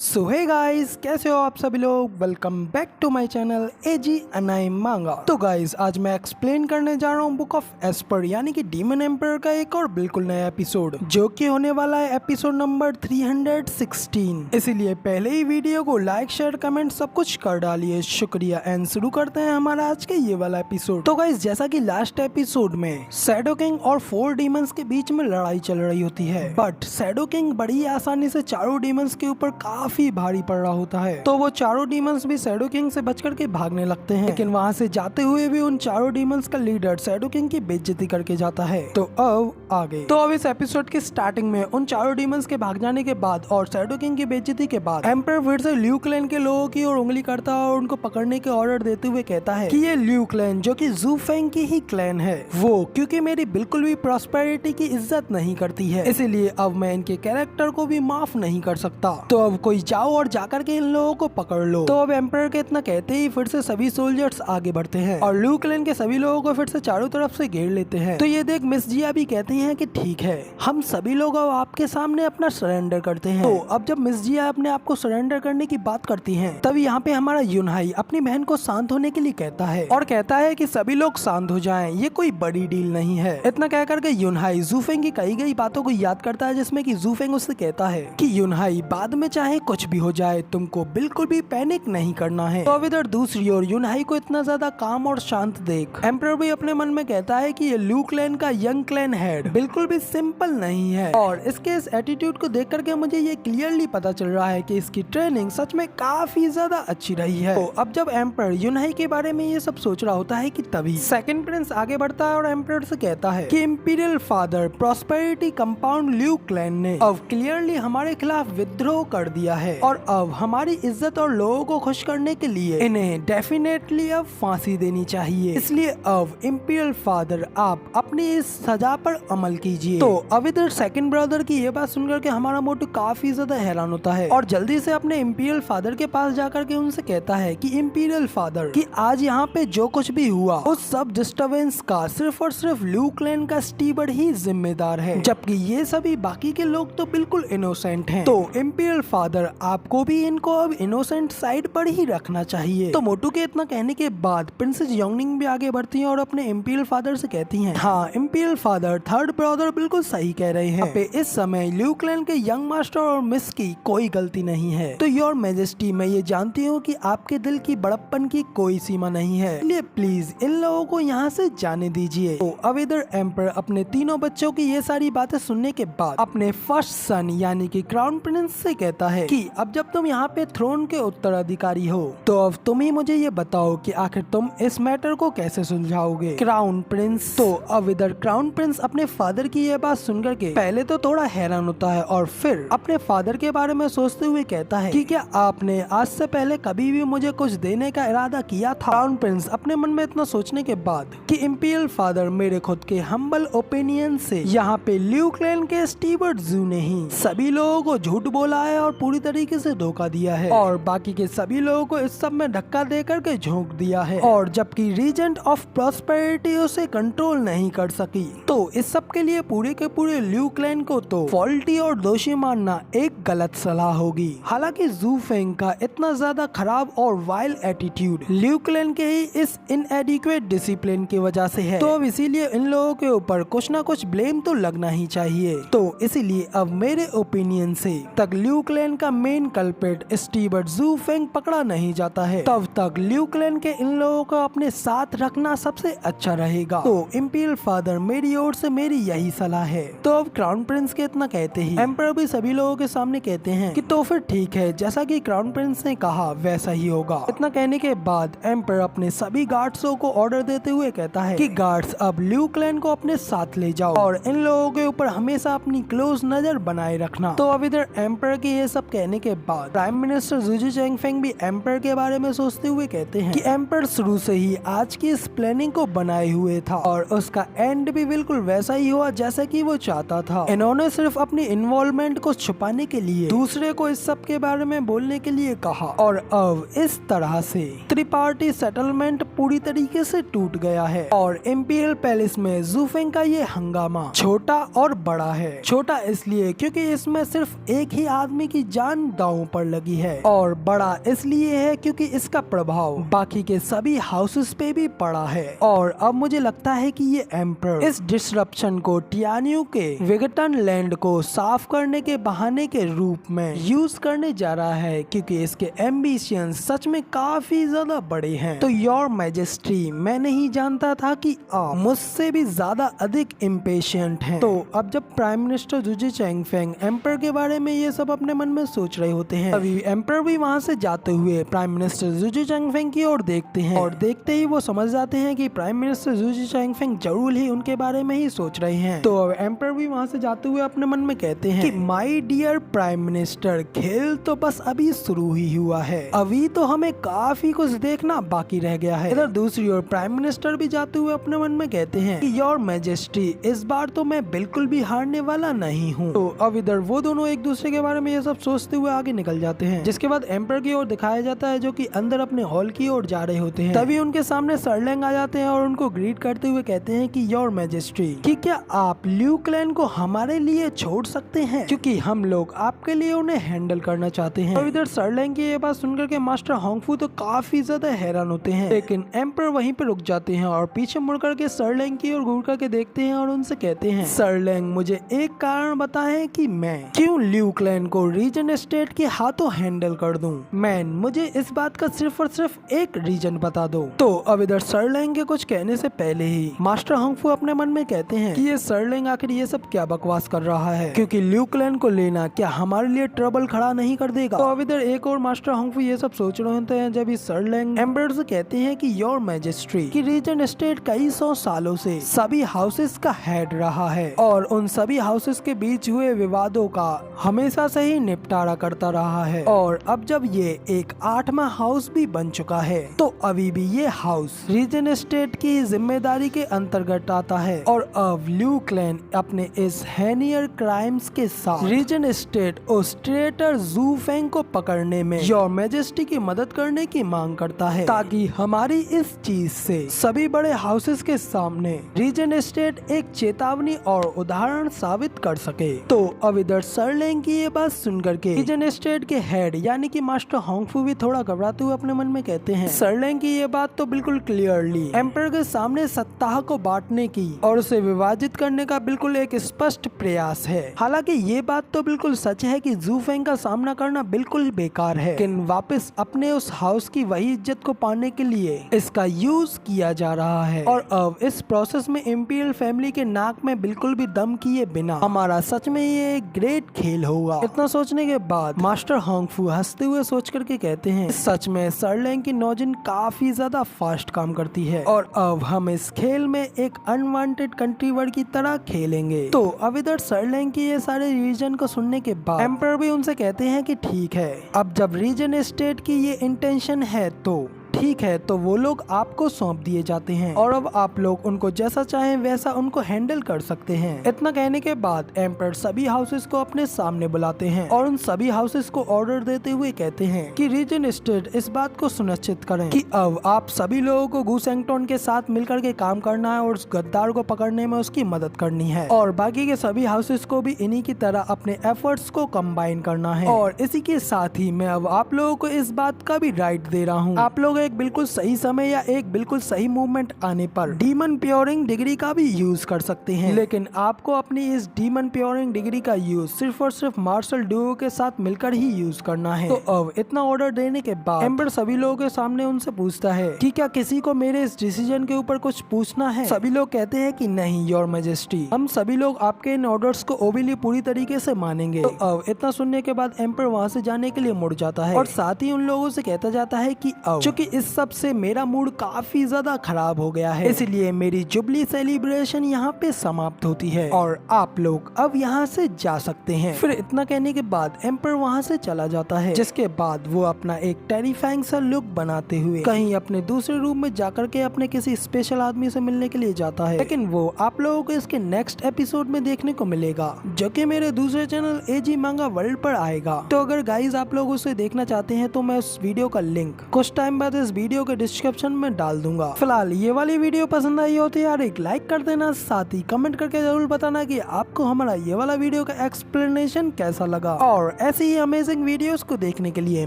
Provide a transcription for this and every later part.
सो hey guys, कैसे हो आप सभी लोग। Welcome back to my channel एजी अनाई मांगा। तो गाइस, आज मैं एक्सप्लेन करने जा रहा हूँ बुक ऑफ एस्पर यानी कि डीमन एम्पर का एक और बिल्कुल नया एपिसोड, जो कि होने वाला है एपिसोड नंबर 316। इसीलिए पहले ही वीडियो को लाइक शेयर कमेंट सब कुछ कर डालिए, शुक्रिया। एंड शुरू करते हैं हमारा आज के ये वाला एपिसोड। तो गाइस, जैसा कि लास्ट एपिसोड में शैडो किंग और 4 डीमंस के बीच में लड़ाई चल रही होती है, बट शैडो किंग बड़ी आसानी से चारों डीमंस के ऊपर काफी भारी पड़ रहा होता है। तो वो चारों डीमंस भी शैडो किंग से बच करके भागने लगते हैं, लेकिन वहाँ से जाते हुए भी उन चारों डीमंस का लीडर शैडो किंग की बेइज्जती करके जाता है। तो अब आगे इस एपिसोड की स्टार्टिंग में उन चारों डीमंस के भाग जाने के बाद और शैडो किंग की बेइज्जती के बाद एम्पर फिर से ल्यू क्लैन के लोगों की ओर उंगली करता है और उनको पकड़ने के ऑर्डर देते हुए कहता है कि ये ल्यू क्लैन, जो कि जू फेंग की ही क्लैन है, वो क्योंकि मेरी बिल्कुल भी प्रॉस्पेरिटी की इज्जत नहीं करती है, इसीलिए अब मैं इनके कैरेक्टर को भी माफ नहीं कर सकता। तो अब कोई जाओ और जाकर के इन लोगों को पकड़ लो। तो अब एम्पर के इतना कहते ही फिर से सभी सोल्जर्स आगे बढ़ते हैं और ल्यू क्लैन के सभी लोगों को फिर से चारों तरफ से घेर लेते हैं। तो ये देख मिस जिया भी कहती हैं कि ठीक है, हम सभी लोग अब आपके सामने अपना सरेंडर करते हैं। तो अब जब मिस जिया अपने आप को सरेंडर करने की बात करती हैं, तब यहाँ पे हमारा यूनहाई अपनी बहन को शांत होने के लिए कहता है और कहता है कि सभी लोग शांत हो जाएं, ये कोई बड़ी डील नहीं है। इतना कह करके यूनहाई जूफेंग की कही गई बातों को याद करता है, जिसमें कि जूफेंग उससे कहता है कि यूनहाई, बाद में चाहे कुछ भी हो जाए, तुमको बिल्कुल भी पैनिक नहीं करना है। तो अब इधर दूसरी ओर यूनहाई को इतना ज्यादा काम और शांत देख एम्पर भी अपने मन में कहता है कि ये ल्यू क्लैन का यंग क्लैन हेड बिल्कुल भी सिंपल नहीं है, और इसके इस एटीट्यूड को देख करके मुझे ये क्लियरली पता चल रहा है कि इसकी ट्रेनिंग सच में काफी ज्यादा अच्छी रही है। तो अब जब एम्पर यूनहाई के बारे में ये सब सोच रहा होता है कि तभी सेकंड प्रिंस आगे बढ़ता है और एम्पर से कहता है कि imperial father prosperity compound Liu clan ने अब क्लियरली हमारे खिलाफ विद्रोह कर दिया है, और अब हमारी इज्जत और लोगों को खुश करने के लिए इन्हें डेफिनेटली अब फांसी देनी चाहिए। इसलिए अब इंपीरियल फादर, आप अपनी इस सजा पर अमल कीजिए। तो अब इधर सेकंड ब्रदर की ये बात सुनकर के हमारा मोटू काफी ज्यादा हैरान होता है और जल्दी से अपने इंपीरियल फादर के पास जाकर के उनसे कहता है कि इंपीरियल फादर, कि आज यहाँ पे जो कुछ भी हुआ उस सब डिस्टर्बेंस का सिर्फ और सिर्फ ल्यू क्लैन का स्टीवर्ड ही जिम्मेदार है, जबकि ये सभी बाकी के लोग तो बिल्कुल इनोसेंट हैं। तो इंपीरियल फादर, आपको भी इनको अब इनोसेंट साइड पर ही रखना चाहिए। तो मोटू के इतना कहने के बाद प्रिंसेस योंगनिंग भी आगे बढ़ती हैं और अपने इंपीरियल फादर से कहती हैं, हाँ इंपीरियल फादर, थर्ड ब्रदर बिल्कुल सही कह रहे हैं। इस समय ल्यू क्लैन के यंग मास्टर और मिस की कोई गलती नहीं है। तो योर मैजेस्टी, मैं ये जानती हूँ कि आपके दिल की बड़प्पन की कोई सीमा नहीं है, इसलिए प्लीज इन लोगों को यहाँ से जाने दीजिए। तो अब इधर एम्पर अपने तीनों बच्चों की ये सारी बातें सुनने के बाद अपने फर्स्ट सन यानी कि क्राउन प्रिंस से कहता है कि अब जब तुम यहाँ पे थ्रोन के उत्तराधिकारी हो, तो अब तुम ही मुझे ये बताओ कि आखिर तुम इस मैटर को कैसे सुलझाओगे, क्राउन प्रिंस। तो अब इधर क्राउन प्रिंस अपने फादर की ये बात सुनकर के पहले तो थोड़ा हैरान होता है और फिर अपने फादर के बारे में सोचते हुए कहता है कि क्या आपने आज से पहले कभी भी मुझे कुछ देने का इरादा किया था। क्राउन प्रिंस अपने मन में इतना सोचने के बाद कि इंपीरियल फादर, मेरे खुद के हम्बल ओपिनियन से यहाँ पे ल्यू क्लैन के स्टीवर्ड जू ने ही सभी लोगों को झूठ बोला है और पूरी तरीके से धोखा दिया है, और बाकी के सभी लोगों को इस सब में धक्का दे करके झोंक दिया है, और जबकि रीजेंट ऑफ प्रॉस्पेरिटी उसे कंट्रोल नहीं कर सकी। तो इस सब के लिए पूरे के पूरे ल्यू क्लैन को तो फॉल्टी और दोषी मानना एक गलत सलाह होगी। हालांकि जू फेंग का इतना ज्यादा खराब और वाइल्ड एटीट्यूड ल्यू क्लैन के ही इस इनएडिक्वेट डिसिप्लिन की वजह से है, तो अब इसीलिए इन लोगों के ऊपर कुछ ना कुछ ब्लेम तो लगना ही चाहिए। तो इसीलिए अब मेरे ओपिनियन से तक ल्यू क्लैन का मेन कल्प्रिट स्टीवर्ड जू फेंग पकड़ा नहीं जाता है, तब तक ल्यू क्लैन के इन लोगों को अपने साथ रखना सबसे अच्छा रहेगा। तो इंपीरियल फादर, मेरी ओर से मेरी यही सलाह है। तो अब क्राउन प्रिंस के इतना कहते ही एम्पर भी सभी लोगों के सामने कहते हैं कि तो फिर ठीक है, जैसा कि क्राउन प्रिंस ने कहा वैसा ही होगा। इतना कहने के बाद एम्पर अपने सभी गार्ड्सों को ऑर्डर देते हुए कहता है कि गार्ड्स, अब ल्यू क्लैन को अपने साथ ले जाओ और इन लोगों के ऊपर हमेशा अपनी क्लोज नजर बनाए रखना। तो अब इधर एम्पर के ये सब कहने के बाद प्राइम मिनिस्टर जुजी चैंगफेंग भी एम्पर के बारे में सोचते हुए कहते हैं कि एम्पर शुरू से ही आज की इस प्लानिंग को बनाए हुए था और उसका एंड भी बिल्कुल वैसा ही हुआ जैसा कि वो चाहता था। इन्होंने सिर्फ अपनी इन्वॉल्वमेंट को छुपाने के लिए दूसरे को इस सब के बारे में बोलने के लिए कहा, और अब इस तरह से त्रिपार्टी सेटलमेंट पूरी तरीके से टूट गया है और इंपीरियल पैलेस में जू फेंग का ये हंगामा छोटा और बड़ा है। छोटा इसलिए क्योंकि इसमें सिर्फ एक ही आदमी की जान जान दांव पर लगी है। और बड़ा इसलिए है क्योंकि इसका प्रभाव बाकी के सभी हाउसेस पे भी पड़ा है। और अब मुझे लगता है कि ये एम्पर इस डिसरप्शन को टियानियो के विगटन लैंड को साफ करने के बहाने के रूप में यूज करने जा रहा है, क्योंकि इसके एम्बिशन सच में काफी ज्यादा बड़े हैं। तो योर मैजेस्टी, मैं नहीं जानता था कि आप मुझसे भी ज्यादा अधिक इम्पेशेंट हैं। तो अब जब प्राइम मिनिस्टर जुजी चैंगफेंग एम्पर के बारे में ये सब अपने मन में सोच रहे होते हैं, तभी एम्पर भी वहाँ से जाते हुए प्राइम मिनिस्टर जुजी चैंगफेंग की ओर देखते हैं। और देखते ही वो समझ जाते हैं कि प्राइम मिनिस्टर जुजी चैंगफेंग जरूर ही उनके बारे में ही सोच रहे हैं। तो अब एम्पर भी वहाँ से जाते हुए अपने मन में कहते हैं कि माय डियर प्राइम मिनिस्टर, खेल तो बस अभी शुरू ही हुआ है, अभी तो हमें काफी कुछ देखना बाकी रह गया है। इधर दूसरी ओर प्राइम मिनिस्टर भी जाते हुए अपने मन में कहते हैं कि योर मैजेस्टी, इस बार तो मैं बिल्कुल भी हारने वाला नहीं हूँ। तो अब इधर वो दोनों एक दूसरे के बारे में ये सब सोचते हुए आगे निकल जाते हैं। जिसके बाद एम्पर की ओर दिखाया जाता है जो कि अंदर अपने हॉल की ओर जा रहे होते हैं। तभी उनके सामने सर्लैंग आ जाते हैं और उनको ग्रीट करते हुए कहते हैं कि योर मैजेस्टी, कि क्या आप ल्यू क्लैन को हमारे लिए छोड़ सकते हैं, क्योंकि हम लोग आपके लिए उन्हें हैंडल करना चाहते हैं। और इधर सर्लैंग की ये बात सुनकर के मास्टर होंगफू तो काफी ज्यादा हैरान होते हैं, लेकिन एम्पर वहीं पे रुक जाते हैं और पीछे मुड़ करके सर्लैंग की ओर घूर करके देखते हैं और उनसे कहते हैं, सर्लैंग, मुझे एक कारण बताएं कि मैं क्यों ल्यू क्लैन को रीजन स्टेट के हाथों हैंडल कर दूं। मैन, मुझे इस बात का सिर्फ और सिर्फ एक रीजन बता दो। तो अब इधर सर्लैंग के कुछ कहने से पहले ही मास्टर होंगफू अपने मन में कहते हैं कि ये सर्लैंग आखिर ये सब क्या बकवास कर रहा है, क्योंकि ल्यू क्लैन को लेना क्या हमारे लिए ट्रबल खड़ा नहीं कर देगा। तो अब इधर एक और मास्टर होंगफू ये सब सोच रहे होते हैं जब सर्लैंग एम्पर से कहते हैं कि योर मैजेस्ट्री, कि रीजन स्टेट कई 100 सालों से सभी हाउसेस का हेड रहा है और उन सभी हाउसेस के बीच हुए विवादों का हमेशा से ही निपटारा करता रहा है। और अब जब ये एक 8वां हाउस भी बन चुका है, तो अभी भी ये हाउस रीजन स्टेट की जिम्मेदारी के अंतर्गत आता है। और अब ल्यू क्लैन अपने इस हेनियर क्राइम्स के साथ रीजन स्टेट उस ट्रेटर जू फेंग को पकड़ने में योर मैजेस्टी की मदद करने की मांग करता है, ताकि हमारी इस चीज से सभी बड़े हाउसेस के सामने रीजन स्टेट एक चेतावनी और उदाहरण साबित कर सके। तो अब इधर सर्लैंग की ये बात सुनकर के रीजन स्टेट के हेड यानी कि मास्टर होंगफू भी थोड़ा घबराते हुए अपने मन में कहते हैं, सर्लैंग की ये बात तो बिल्कुल क्लियरली एम्पर के सामने सत्ता को बांटने की और उसे विभाजित करने का बिल्कुल एक स्पष्ट प्रयास है। हालांकि ये बात तो बिल्कुल सच है कि जू फेंग का सामना करना बिल्कुल बेकार है, लेकिन वापस अपने उस हाउस की वही इज्जत को पाने के लिए इसका यूज किया जा रहा है। और अब इस प्रोसेस में इंपीरियल फैमिली के नाक में बिल्कुल भी दम किए बिना हमारा सच में ये एक ग्रेट खेल होगा। इतना सोचने के बाद मास्टर होंगफू हंसते हुए सोच करके कहते हैं, सच में सर्लैंग की नौजिन काफी ज्यादा फास्ट काम करती है और अब हम इस खेल में एक अनवांटेड कंट्री वर्ड की तरह खेलेंगे। तो अब इधर सर्लैंग की ये सारे रीजन को सुनने के बाद एम्पर भी उनसे कहते हैं कि ठीक है, अब जब रीजन स्टेट की ये इंटेंशन है तो ठीक है, तो वो लोग आपको सौंप दिए जाते हैं और अब आप लोग उनको जैसा चाहें वैसा उनको हैंडल कर सकते हैं। इतना कहने के बाद एम्पर सभी हाउसेस को अपने सामने बुलाते हैं और उन सभी हाउसेस को ऑर्डर देते हुए कहते हैं कि रीजन स्टेट इस बात को सुनिश्चित करें कि अब आप सभी लोगों को गूसेंगटन के साथ मिलकर के काम करना है और उस गद्दार को पकड़ने में उसकी मदद करनी है और बाकी के सभी हाउसेस को भी इन्हीं की तरह अपने एफर्ट्स को कंबाइन करना है। और इसी के साथ ही मैं अब आप लोगों को इस बात का भी राइट दे रहा हूँ, आप लोग एक बिल्कुल सही समय या एक बिल्कुल सही मूवमेंट आने पर डीमन प्योरिंग डिग्री का भी यूज कर सकते हैं, लेकिन आपको अपनी इस डीमन प्योरिंग डिग्री का यूज सिर्फ और सिर्फ मार्शल ड्यूओ के साथ मिलकर ही यूज करना है। तो अब इतना ऑर्डर देने के बाद एम्पर सभी लोगों के सामने उनसे पूछता है कि क्या किसी को मेरे इस डिसीजन के ऊपर कुछ पूछना है। सभी लोग कहते हैं कि नहीं योर मैजेस्टी, हम सभी लोग आपके इन ऑर्डर्स को ओबिली पूरी तरीके से मानेंगे। तो अब इतना सुनने के बाद एम्पर वहाँ से जाने के लिए मुड़ जाता है और साथ ही उन लोगों से कहता जाता है कि अब चूंकि इस सब से मेरा मूड काफी ज्यादा खराब हो गया है, इसलिए मेरी जुबली सेलिब्रेशन यहाँ पे समाप्त होती है और आप लोग अब यहाँ से जा सकते हैं। फिर इतना कहने के बाद एम्पर वहाँ से चला जाता है, जिसके बाद वो अपना एक टेरिफाइंग सा लुक बनाते हुए कहीं अपने दूसरे रूम में जाकर के अपने किसी स्पेशल आदमी से मिलने के लिए जाता है, लेकिन वो आप लोगों को इसके नेक्स्ट एपिसोड में देखने को मिलेगा जो कि मेरे दूसरे चैनल एजी मांगा वर्ल्ड पर आएगा। तो अगर गाइज आप लोग उसे देखना चाहते हैं तो मैं उस वीडियो का लिंक कुछ टाइम बाद इस वीडियो के डिस्क्रिप्शन में डाल दूंगा। फिलहाल ये वाली वीडियो पसंद आई हो तो यार एक लाइक कर देना, साथ ही कमेंट करके जरूर बताना कि आपको हमारा ये वाला वीडियो का एक्सप्लेनेशन कैसा लगा। और ऐसी ही अमेजिंग वीडियोस को देखने के लिए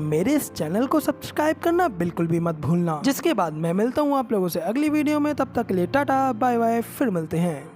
मेरे इस चैनल को सब्सक्राइब करना बिल्कुल भी मत भूलना। जिसके बाद मैं मिलता हूँ आप लोगों से अगली वीडियो में, तब तक के लिए टाटा बाय बाय, फिर मिलते हैं।